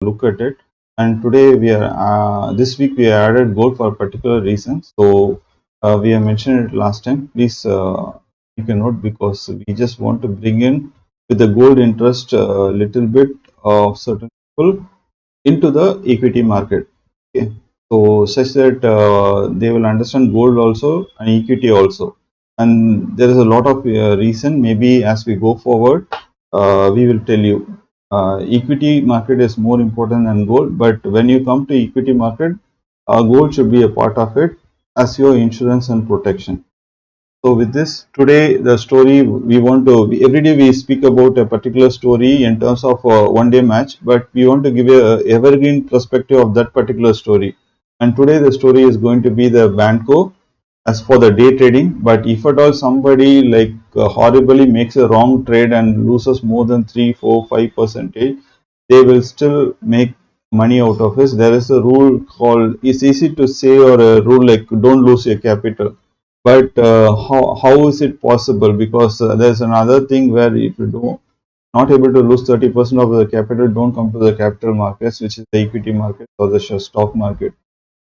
look at it. And today we are this week we added gold for a particular reason. So we have mentioned it last time. Please make a note because we just want to bring in with the gold interest a little bit of certain people into the equity market. Okay. So such that they will understand gold also and equity also. And there is a lot of reason. Maybe as we go forward, we will tell you. Equity market is more important than gold, but when you come to equity market, gold should be a part of it as your insurance and protection. So with this, today the story we want to, every day we speak about a particular story in terms of a one-day match, but we want to give a evergreen perspective of that particular story. And today the story is going to be the Banco as for the day trading. But if at all somebody like horribly makes a wrong trade and loses more than 3, 4, 5%, they will still make money out of it. There is a rule called, it's easy to say, or a rule like don't lose your capital. But how is it possible? Because there's another thing where if you do not able to lose 30% of the capital, don't come to the capital markets, which is the equity market or the stock market.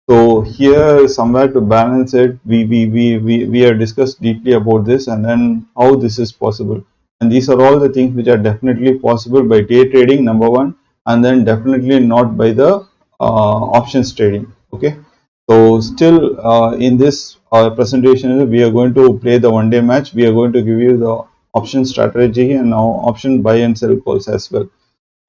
So here somewhere to balance it, we have discussed deeply about this and then how this is possible. And these are all the things which are definitely possible by day trading, number one, and then definitely not by the options trading. Okay. So still in this presentation, we are going to play the one day match. We are going to give you the option strategy and now option buy and sell calls as well.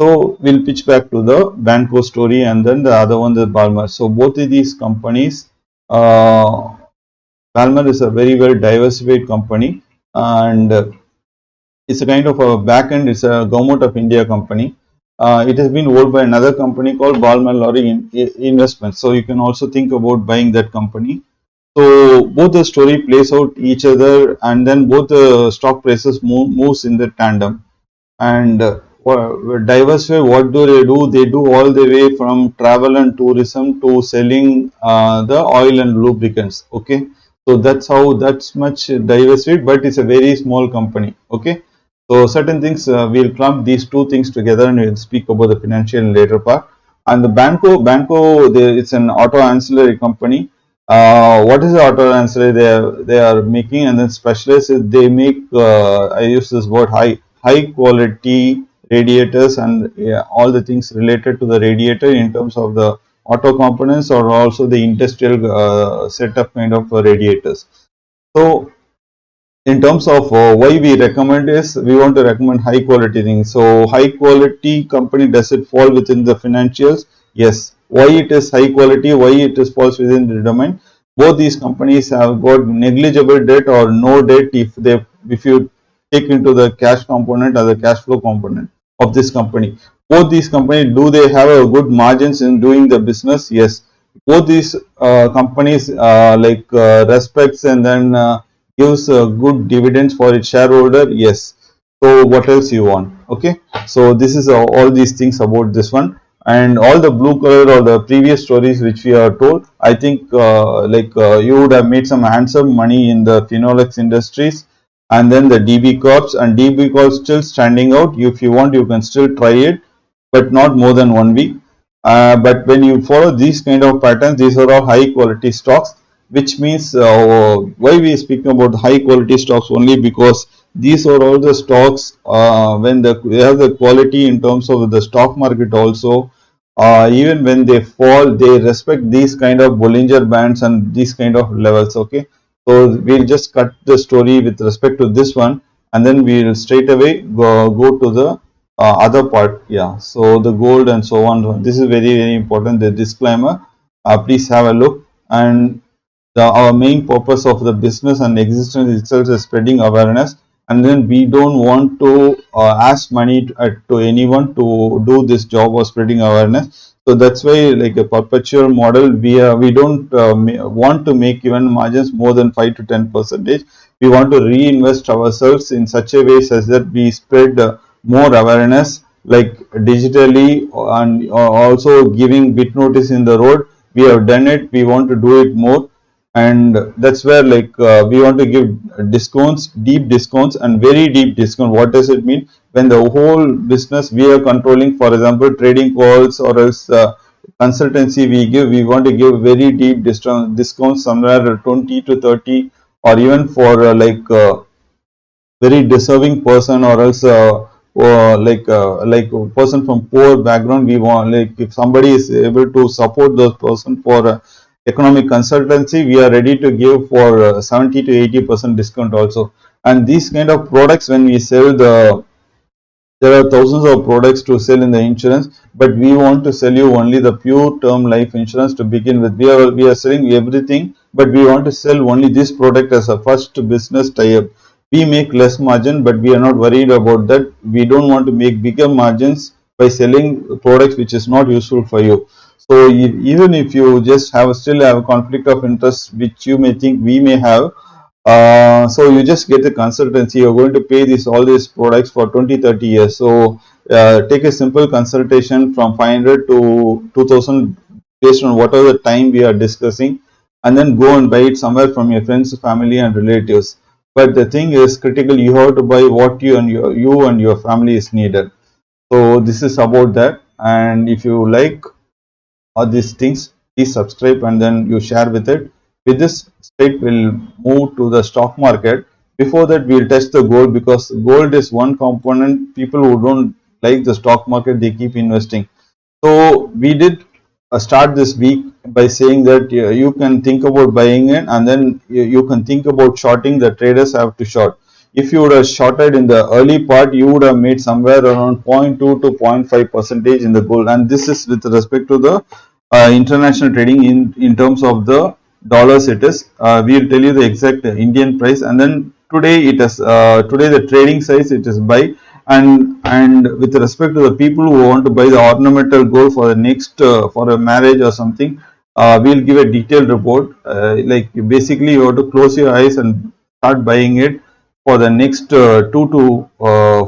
So we'll pitch back to the Banco story and then the other one, the Balmer. So both of these companies, Balmer is a very well diversified company and it's a kind of a back end. It's a government of India company. It has been owned by another company called Balmer Lorry Investments. So you can also think about buying that company. So both the story plays out each other and then both the stock prices moves in the tandem. And diversify, what do? They do all the way from travel and tourism to selling the oil and lubricants. Okay, so that's much diversified, but it's a very small company. Okay, so certain things we'll clump these two things together and we'll speak about the financial later part. And the Banco, it's an auto ancillary company. What is the auto ancillary they are making? And then specialists, they make I use this word high quality radiators and all the things related to the radiator in terms of the auto components or also the industrial setup kind of radiators. So in terms of why we recommend is we want to recommend high quality things. So high quality company, does it fall within the financials? Yes. Why it is high quality? Why it is falls within the domain? Both these companies have got negligible debt or no debt if you take into the cash component or the cash flow component of this company. Both these companies, do they have a good margins in doing the business? Yes. Both these companies respects and then gives good dividends for its shareholder. Yes. So what else you want? Okay. So this is all these things about this one. And all the blue color or the previous stories which we are told, I think you would have made some handsome money in the Phenolics Industries and then the DB Corps, and DB Corps still standing out. If you want, you can still try it, but not more than 1 week. But when you follow these kind of patterns, these are all high quality stocks, which means why we speak about high quality stocks only because these are all the stocks when they have the quality in terms of the stock market also. Even when they fall, they respect these kind of Bollinger Bands and these kind of levels. Okay, so we'll just cut the story with respect to this one, and then we'll straight away go to the other part. Yeah, so the gold and so on. This is very important. The disclaimer. Please have a look. And our main purpose of the business and existence itself is spreading awareness, and then we don't want to ask money to anyone to do this job of spreading awareness. So that's why, like a perpetual model, we don't want to make even margins more than 5 to 10%. We want to reinvest ourselves in such a way such that we spread more awareness, like digitally, and also giving bit notice in the road. We have done it, we want to do it more, and that's where we want to give discounts, deep discounts and very deep discount. What does it mean? when the whole business we are controlling, for example, trading calls or else consultancy we give, we want to give very deep discounts somewhere 20 to 30, or even for very deserving person, or else like a person from poor background, we want, like if somebody is able to support those person for economic consultancy, we are ready to give for 70 to 80% discount also. And these kind of products, when we sell there are thousands of products to sell in the insurance, but we want to sell you only the pure term life insurance to begin with. We are selling everything, but we want to sell only this product as a first business tie-up. We make less margin, but we are not worried about that. We don't want to make bigger margins by selling products which is not useful for you. So even if you just still have a conflict of interest, which you may think we may have, so you just get the consultancy. You're going to pay all these products for 20-30 years. So take a simple consultation from 500 to 2000 based on whatever the time we are discussing, and then go and buy it somewhere from your friends, family and relatives. But the thing is critical, you have to buy what you and your family is needed. So this is about that. And if you like all these things, please subscribe and then you share with it. With this, straight we'll move to the stock market. Before that, we'll touch the gold, because gold is one component. People who don't like the stock market, they keep investing. So we did start this week by saying that you can think about buying it, and then you can think about shorting. The traders have to short. If you would have shorted in the early part, you would have made somewhere around 0.2 to 0.5 percentage in the gold. And this is with respect to the international trading. In terms of the dollars, it is. We will tell you the exact Indian price, and then today it is today the trading size it is buy. And with respect to the people who want to buy the ornamental gold for the next for a marriage or something, we'll give a detailed report. Like basically, you have to close your eyes and start buying it for the next 2 to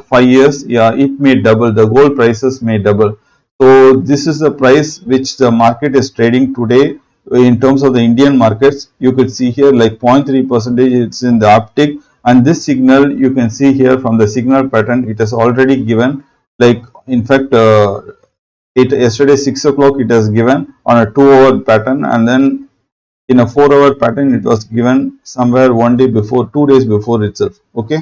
5 years. Yeah, it may double. The gold prices may double. So this is the price which the market is trading today. In terms of the Indian markets, you could see here like 0.3 percentage. It's in the uptick. And this signal you can see here from the signal pattern, it has already given, like in fact yesterday 6 o'clock it has given on a 2-hour pattern, and then in a 4-hour pattern it was given somewhere 1 day before, 2 days before itself. Okay,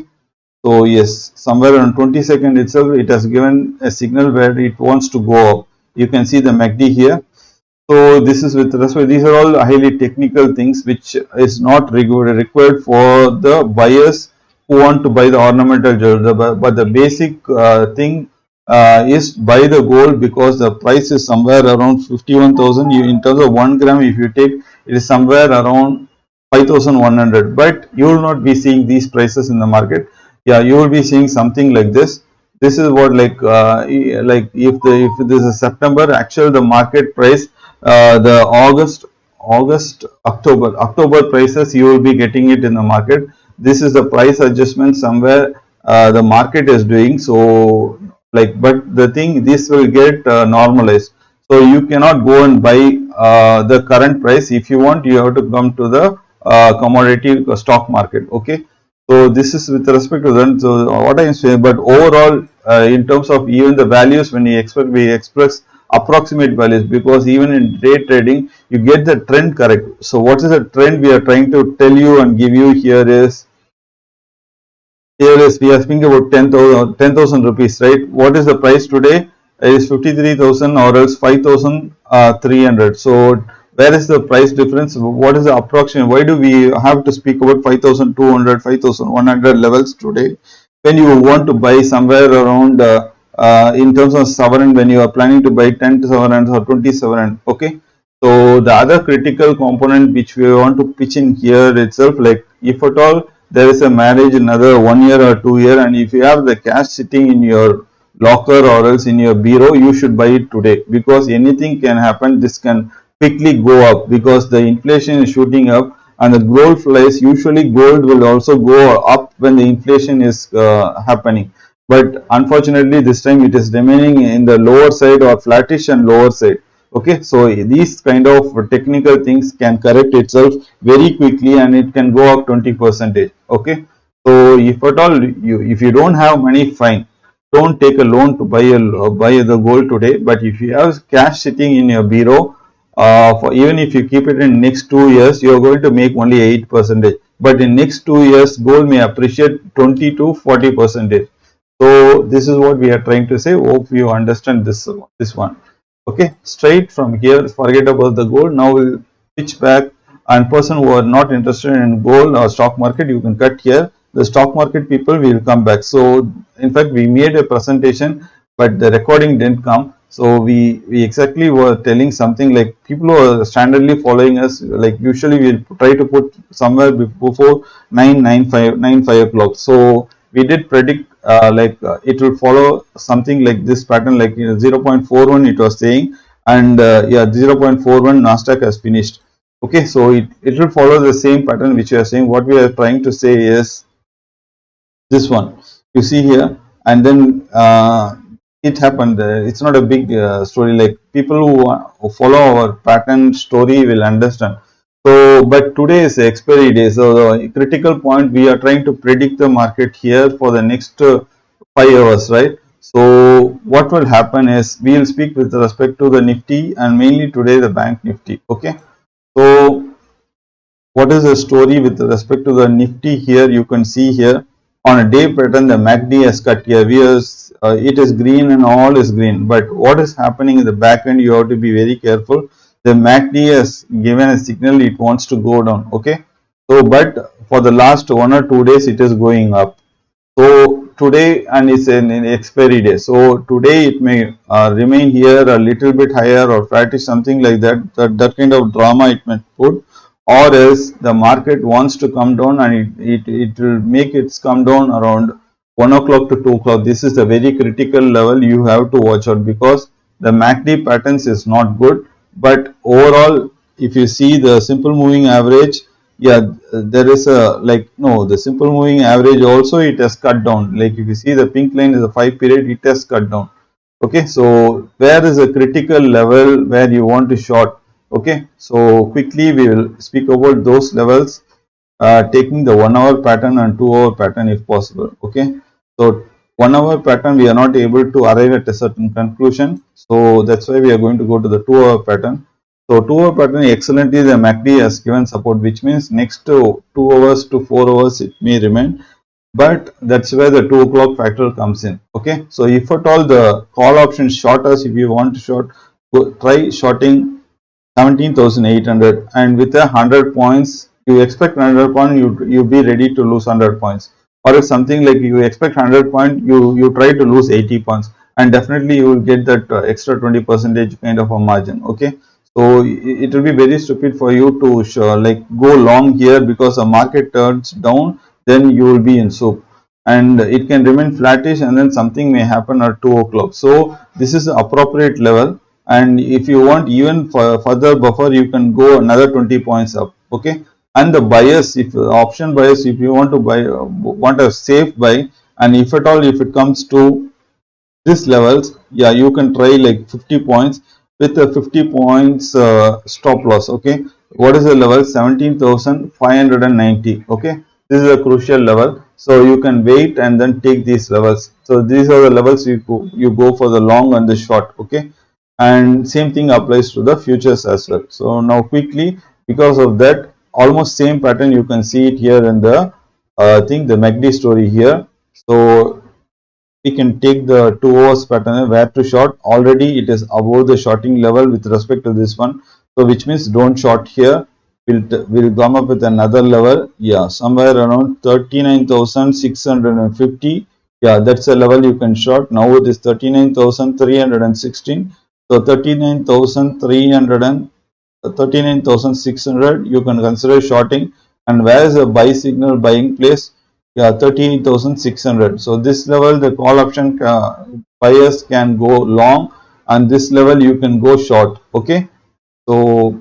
so yes, somewhere on 22nd itself it has given a signal where it wants to go up. You can see the MACD here. So this is with respect, these are all highly technical things which is not required for the buyers who want to buy the ornamental jewelry. But the basic thing is buy the gold, because the price is somewhere around 51,000. In terms of 1 gram, if you take, it is somewhere around 5,100. But you will not be seeing these prices in the market. Yeah, you will be seeing something like this. This is what like if this is September, actual the market price, the October prices, you will be getting it in the market. This is the price adjustment somewhere the market is doing. So like, but the thing, this will get normalized. So you cannot go and buy the current price. If you want, you have to come to the commodity stock market. Okay. So this is with respect to that. So what I am saying, but overall, in terms of even the values, when we express approximate values, because even in day trading, you get the trend correct. So what is the trend we are trying to tell you and give you here is we are speaking about 10,000 rupees, right? What is the price today? It is 53,000 or else 5,300. So where is the price difference? What is the approximate? Why do we have to speak about 5,200, 5,100 levels today, when you want to buy somewhere around in terms of sovereign, when you are planning to buy 10 sovereigns or 20 sovereign? Okay. So the other critical component which we want to pitch in here itself, like if at all there is a marriage another 1 year or 2 year, and if you have the cash sitting in your locker or else in your bureau, you should buy it today, because anything can happen. This can quickly go up because the inflation is shooting up, and the gold flies. Usually gold will also go up when the inflation is happening, but unfortunately this time it is remaining in the lower side or flattish and lower side. Okay, so these kind of technical things can correct itself very quickly, and it can go up 20%. Okay, so if at all if you don't have money, fine, don't take a loan to buy the gold today. But if you have cash sitting in your bureau, for even if you keep it in next 2 years, you are going to make only 8%. But in next 2 years, gold may appreciate 20 to 40%. So this is what we are trying to say. Hope you understand this one. Okay, straight from here, forget about the gold. Now we'll switch back, and person who are not interested in gold or stock market, you can cut here. The stock market people will come back. So in fact, we made a presentation, but the recording didn't come. So we exactly were telling something like people who are standardly following us, like usually we try to put somewhere before 9 o'clock. So we did predict it will follow something like this pattern, like 0.41 it was saying, and yeah, 0.41 Nasdaq has finished. Okay, so it will follow the same pattern which we are saying. What we are trying to say is this one you see here, and then it happened. It's not a big story, like people who follow our pattern story will understand. So but today is the expiry day, so the critical point, we are trying to predict the market here for the next 5 hours, right? So what will happen is we will speak with respect to the Nifty, and mainly today the bank Nifty. Okay, so what is the story with respect to the Nifty here? You can see here on a day pattern the MACD has cut here. It is green and all is green, but what is happening in the back end, you have to be very careful. The MACD has given a signal it wants to go down. Okay, so but for the last 1 or 2 days it is going up. So today, and it's an expiry day, so today it may remain here a little bit higher or flattish, something like that. That kind of drama it may put, or else the market wants to come down, and it will make it come down around 1 o'clock to 2 o'clock. This is the very critical level you have to watch out, because the MACD patterns is not good. But overall, if you see the simple moving average, yeah, there is a the simple moving average also it has cut down. Like if you see the pink line is a 5 period, it has cut down. Okay, so where is a critical level where you want to short? Okay, so quickly we will speak about those levels, taking the 1 hour pattern and 2 hour pattern if possible. Okay, so 1 hour pattern we are not able to arrive at a certain conclusion, so that's why we are going to go to the 2 hour pattern. So 2 hour pattern, excellently the MACD has given support, which means next 2 hours to 4 hours it may remain, but that's where the 2 o'clock factor comes in. Okay, so if at all the call option short us, if you want to short, try shorting 17,800, and with 100 points, you expect 100 points, you be ready to lose 100 points. Or if something like you expect 100 points, you try to lose 80 points, and definitely you will get that extra 20% kind of a margin. Okay, so it will be very stupid for you to go long here, because the market turns down, then you will be in soup, and it can remain flattish, and then something may happen at 2 o'clock. So this is the appropriate level, and if you want even for further buffer, you can go another 20 points up. Okay, and the bias, if option bias, if you want to buy, want a safe buy, and if at all if it comes to this levels, yeah, you can try like 50 points with a 50 points stop loss. Okay, what is the level? 17,590. Okay, this is a crucial level, so you can wait and then take these levels. So these are the levels you go for the long and the short. Okay, and same thing applies to the futures as well. So now quickly, because of that, almost same pattern you can see it here in the thing, the MACD story here. So we can take the 2 hours pattern where to short. Already it is above the shorting level with respect to this one, so which means don't short here. We'll come up with another level, yeah, somewhere around 39,650. yeah, that's a level you can short. Now it is 39,316, so 39,600 you can consider shorting. And where is the buy signal buying place? Yeah, 38,600. So this level the call option buyers can go long, and this level you can go short. Okay, so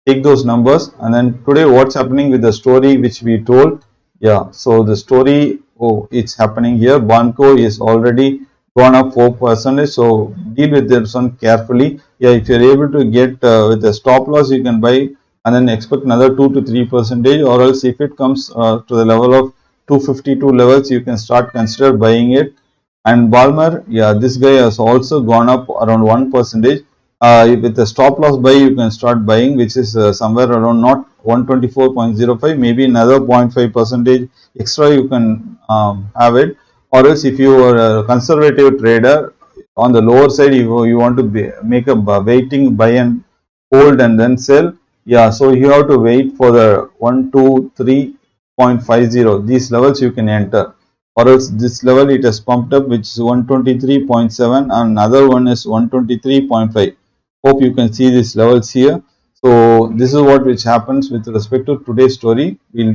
take those numbers. And then today what's happening with the story which we told? Yeah, so the story, oh, it's happening here. Banco is already gone up 4%, so deal with this one carefully. Yeah, if you're able to get with the stop loss, you can buy and then expect another 2 to 3%, or else if it comes to the level of 252 levels, you can start consider buying it. And Balmer, yeah, this guy has also gone up around 1%. With the stop loss buy, you can start buying, which is somewhere around not 124.05, maybe another 0.5% extra you can have it. Or else, if you are a conservative trader, on the lower side, you want to make a waiting buy and hold and then sell. Yeah, so you have to wait for the 123.50. These levels you can enter, or else this level it has pumped up, which is 123.7, and another one is 123.5. Hope you can see these levels here. So this is what which happens with respect to today's story. We'll